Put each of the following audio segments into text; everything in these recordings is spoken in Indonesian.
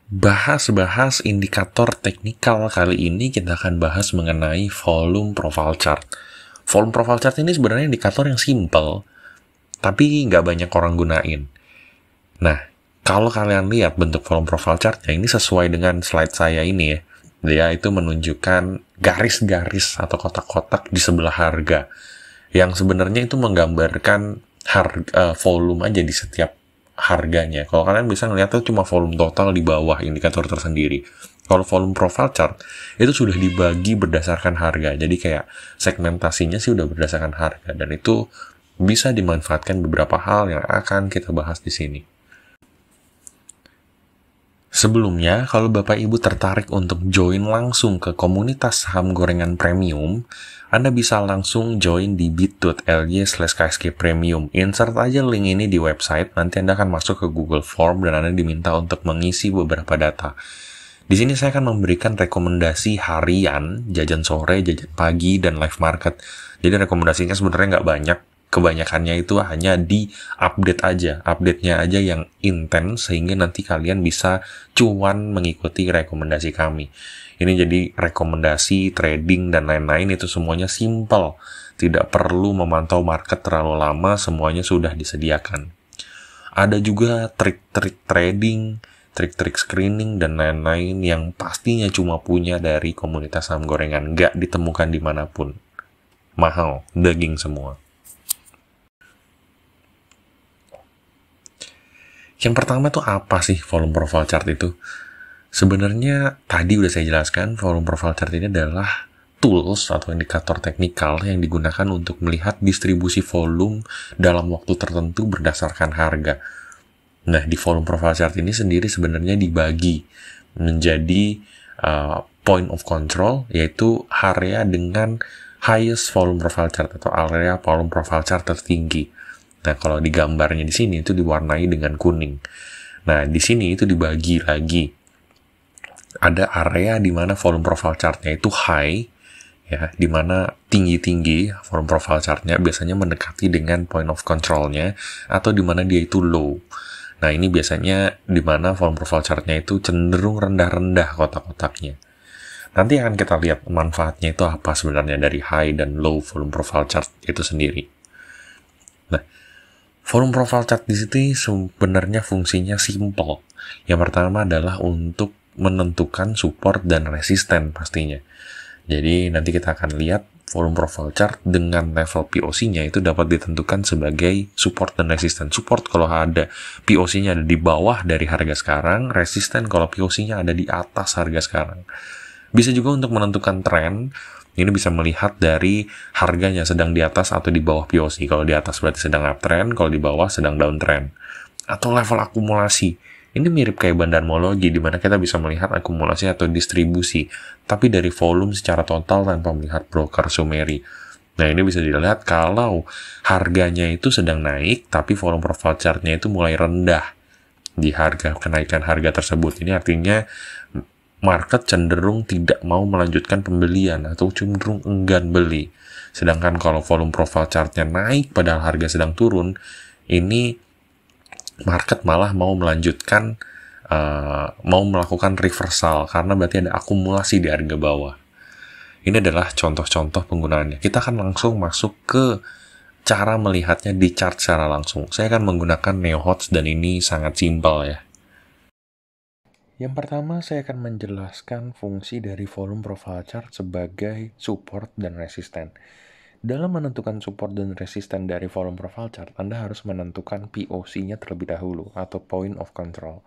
Bahas-bahas indikator teknikal, kali ini kita akan bahas mengenai volume profile chart. Volume profile chart ini sebenarnya indikator yang simple, tapi nggak banyak orang gunain. Nah, kalau kalian lihat bentuk volume profile chartnya, ini sesuai dengan slide saya ini ya. Dia itu menunjukkan garis-garis atau kotak-kotak di sebelah harga, yang sebenarnya itu menggambarkan volume aja di setiap harganya. Kalau kalian bisa ngeliat tuh cuma volume total di bawah indikator tersendiri. Kalau volume profile chart itu sudah dibagi berdasarkan harga. Jadi kayak segmentasinya sih udah berdasarkan harga, dan itu bisa dimanfaatkan beberapa hal yang akan kita bahas di sini. Sebelumnya, kalau Bapak Ibu tertarik untuk join langsung ke komunitas saham gorengan premium, Anda bisa langsung join di bit.ly/ksg premium. Insert aja link ini di website, nanti Anda akan masuk ke Google Form dan Anda diminta untuk mengisi beberapa data. Di sini saya akan memberikan rekomendasi harian, jajan sore, jajan pagi, dan live market. Jadi rekomendasinya sebenarnya nggak banyak. Kebanyakannya itu hanya di update aja, update-nya aja yang intens sehingga nanti kalian bisa cuan mengikuti rekomendasi kami. Ini jadi rekomendasi trading dan lain-lain itu semuanya simple, tidak perlu memantau market terlalu lama, semuanya sudah disediakan. Ada juga trik-trik trading, trik-trik screening dan lain-lain yang pastinya cuma punya dari komunitas saham gorengan, nggak ditemukan dimanapun. Mahal, daging semua. Yang pertama tuh apa sih volume profile chart itu? Sebenarnya tadi udah saya jelaskan, volume profile chart ini adalah tools atau indikator teknikal yang digunakan untuk melihat distribusi volume dalam waktu tertentu berdasarkan harga. Nah, di volume profile chart ini sendiri sebenarnya dibagi menjadi point of control, yaitu area dengan highest volume profile chart atau area volume profile chart tertinggi. Nah, kalau di gambarnya di sini itu diwarnai dengan kuning. Nah, di sini itu dibagi lagi. Ada area di mana volume profile chartnya itu high, ya, di mana tinggi-tinggi volume profile chartnya biasanya mendekati dengan point of control-nya, atau di mana dia itu low. Nah, ini biasanya di mana volume profile chartnya itu cenderung rendah-rendah kotak-kotaknya. Nanti akan kita lihat manfaatnya itu apa sebenarnya dari high dan low volume profile chart itu sendiri. Nah, volume profile chart di sini sebenarnya fungsinya simple. Yang pertama adalah untuk menentukan support dan resisten pastinya. Jadi nanti kita akan lihat volume profile chart dengan level POC-nya itu dapat ditentukan sebagai support dan resisten. Support kalau ada POC-nya ada di bawah dari harga sekarang, resisten kalau POC-nya ada di atas harga sekarang. Bisa juga untuk menentukan tren. Ini bisa melihat dari harganya sedang di atas atau di bawah POC. Kalau di atas berarti sedang uptrend, kalau di bawah sedang downtrend. Atau level akumulasi. Ini mirip kayak bandarmologi, di mana kita bisa melihat akumulasi atau distribusi, tapi dari volume secara total tanpa melihat broker summary. Nah, ini bisa dilihat kalau harganya itu sedang naik, tapi volume profile chart-nya itu mulai rendah di kenaikan harga tersebut. Ini artinya market cenderung tidak mau melanjutkan pembelian atau cenderung enggan beli. Sedangkan kalau volume profile chart-nya naik padahal harga sedang turun, ini market malah mau melanjutkan, mau melakukan reversal karena berarti ada akumulasi di harga bawah. Ini adalah contoh-contoh penggunaannya. Kita akan langsung masuk ke cara melihatnya di chart secara langsung. Saya akan menggunakan NeoHots dan ini sangat simpel ya. Yang pertama, saya akan menjelaskan fungsi dari volume profile chart sebagai support dan resisten. Dalam menentukan support dan resisten dari volume profile chart, Anda harus menentukan POC-nya terlebih dahulu, atau point of control.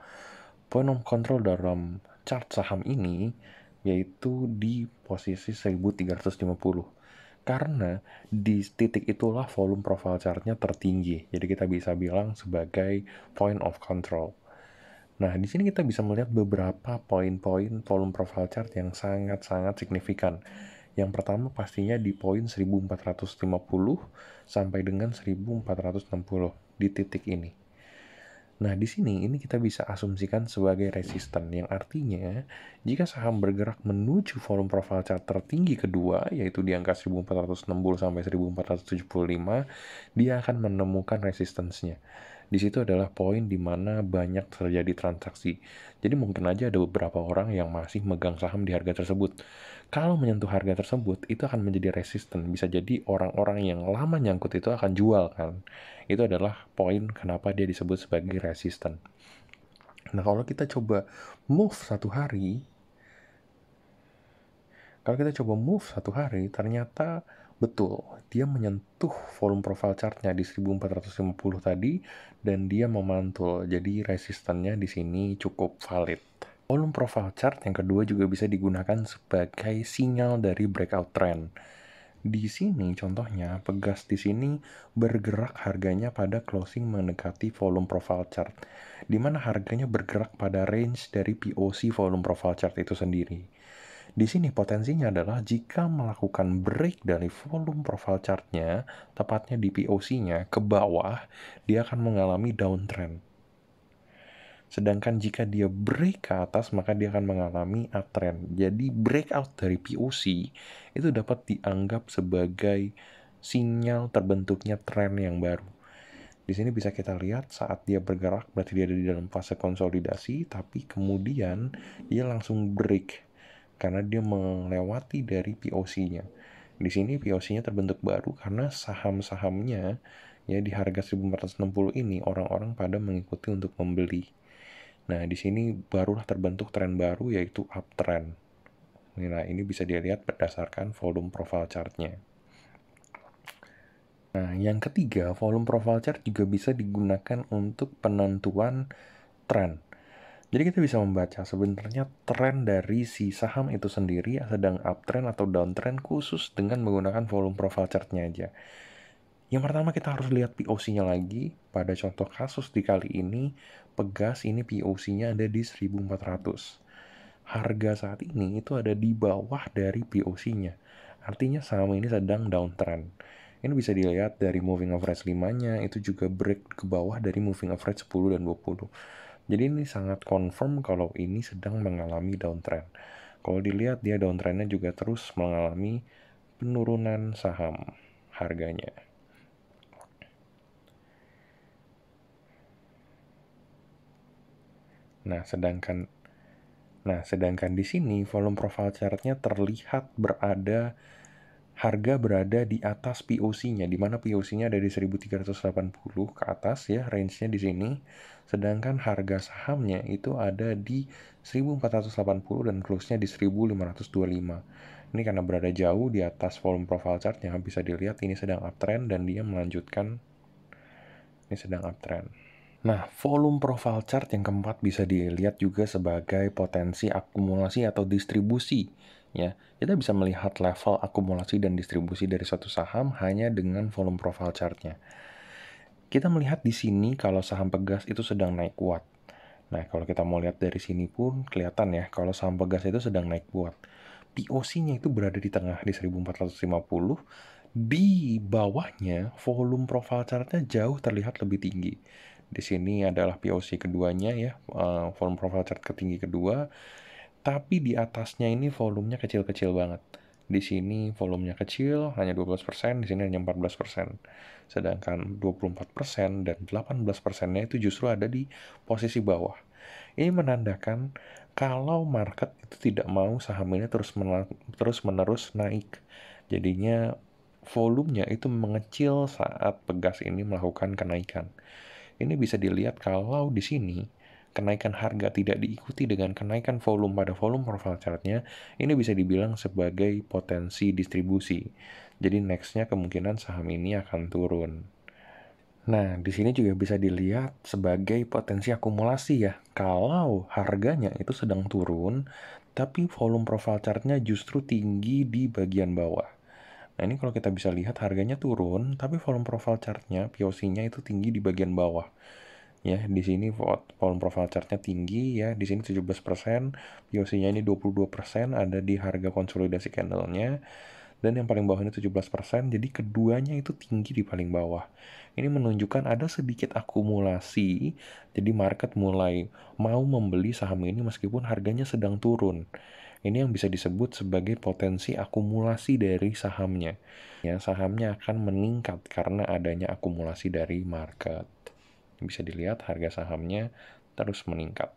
Point of control dalam chart saham ini yaitu di posisi 1350. Karena di titik itulah volume profile chart-nya tertinggi. Jadi kita bisa bilang sebagai point of control. Nah, di sini kita bisa melihat beberapa poin-poin volume profile chart yang sangat-sangat signifikan. Yang pertama pastinya di poin 1450 sampai dengan 1460 di titik ini. Nah, di sini ini kita bisa asumsikan sebagai resisten, yang artinya jika saham bergerak menuju volume profile chart tertinggi kedua, yaitu di angka 1460 sampai 1475, dia akan menemukan resistance-nya. Di situ adalah poin di mana banyak terjadi transaksi. Jadi mungkin aja ada beberapa orang yang masih megang saham di harga tersebut. Kalau menyentuh harga tersebut, itu akan menjadi resisten. Bisa jadi orang-orang yang lama nyangkut itu akan jual kan. Itu adalah poin kenapa dia disebut sebagai resisten. Nah, kalau kita coba move satu hari, ternyata betul, dia menyentuh volume profile chartnya di 1450 tadi, dan dia memantul. Jadi resistannya di sini cukup valid. Volume profile chart yang kedua juga bisa digunakan sebagai sinyal dari breakout trend. Di sini contohnya, Pegas di sini bergerak harganya pada closing mendekati volume profile chart, di mana harganya bergerak pada range dari POC volume profile chart itu sendiri. Di sini potensinya adalah jika melakukan break dari volume profile chartnya, tepatnya di POC-nya, ke bawah, dia akan mengalami downtrend. Sedangkan jika dia break ke atas, maka dia akan mengalami uptrend. Jadi breakout dari POC itu dapat dianggap sebagai sinyal terbentuknya tren yang baru. Di sini bisa kita lihat saat dia bergerak, berarti dia ada di dalam fase konsolidasi, tapi kemudian dia langsung break karena dia melewati dari POC-nya. Di sini POC-nya terbentuk baru karena saham-sahamnya ya di harga 1460 ini orang-orang pada mengikuti untuk membeli. Nah, di sini barulah terbentuk tren baru yaitu uptrend. Nah, ini bisa dilihat berdasarkan volume profile chart-nya. Nah, yang ketiga, volume profile chart juga bisa digunakan untuk penentuan tren. Jadi kita bisa membaca sebenarnya tren dari si saham itu sendiri sedang uptrend atau downtrend khusus dengan menggunakan volume profile chart-nya aja. Yang pertama kita harus lihat POC-nya lagi. Pada contoh kasus di kali ini, Pegas ini POC-nya ada di 1400. Harga saat ini itu ada di bawah dari POC-nya. Artinya saham ini sedang downtrend. Ini bisa dilihat dari moving average 5-nya, itu juga break ke bawah dari moving average 10 dan 20. Jadi ini sangat confirm kalau ini sedang mengalami downtrend. Kalau dilihat dia downtrendnya juga terus mengalami penurunan saham harganya. Nah, sedangkan di sini volume profile chart-nya terlihat harga berada di atas POC-nya, di mana POC-nya ada di 1380 ke atas ya, range-nya di sini. Sedangkan harga sahamnya itu ada di 1480 dan close-nya di 1525. Ini karena berada jauh di atas volume profile chart-nya, bisa dilihat ini sedang uptrend dan dia melanjutkan ini sedang uptrend. Nah, volume profile chart yang keempat bisa dilihat juga sebagai potensi akumulasi atau distribusi. Ya, kita bisa melihat level akumulasi dan distribusi dari suatu saham hanya dengan volume profile chart-nya. Kita melihat di sini kalau saham Pegas itu sedang naik kuat. Nah, kalau kita mau lihat dari sini pun kelihatan ya, kalau saham Pegas itu sedang naik kuat. POC-nya itu berada di tengah di 1450. Di bawahnya, volume profile chart-nya jauh terlihat lebih tinggi. Di sini adalah POC keduanya ya, volume profile chart ketinggi kedua. Tapi di atasnya ini volumenya kecil-kecil banget. Di sini volumenya kecil, hanya 12%, di sini hanya 14%. Sedangkan 24% dan 18%-nya itu justru ada di posisi bawah. Ini menandakan kalau market itu tidak mau saham ini terus-menerus naik. Jadinya volumenya itu mengecil saat Pegas ini melakukan kenaikan. Ini bisa dilihat kalau di sini kenaikan harga tidak diikuti dengan kenaikan volume pada volume profile chart-nya, ini bisa dibilang sebagai potensi distribusi. Jadi next-nya kemungkinan saham ini akan turun. Nah, di sini juga bisa dilihat sebagai potensi akumulasi ya. Kalau harganya itu sedang turun, tapi volume profile chart-nya justru tinggi di bagian bawah. Nah, ini kalau kita bisa lihat harganya turun, tapi volume profile chart-nya, POC-nya itu tinggi di bagian bawah. Ya, di sini volume profile chart-nya tinggi ya, di sini 17%, POC-nya ini 22%, ada di harga konsolidasi candle-nya. Dan yang paling bawah ini 17%, jadi keduanya itu tinggi di paling bawah. Ini menunjukkan ada sedikit akumulasi, jadi market mulai mau membeli saham ini meskipun harganya sedang turun. Ini yang bisa disebut sebagai potensi akumulasi dari sahamnya. Ya, sahamnya akan meningkat karena adanya akumulasi dari market. Bisa dilihat harga sahamnya terus meningkat.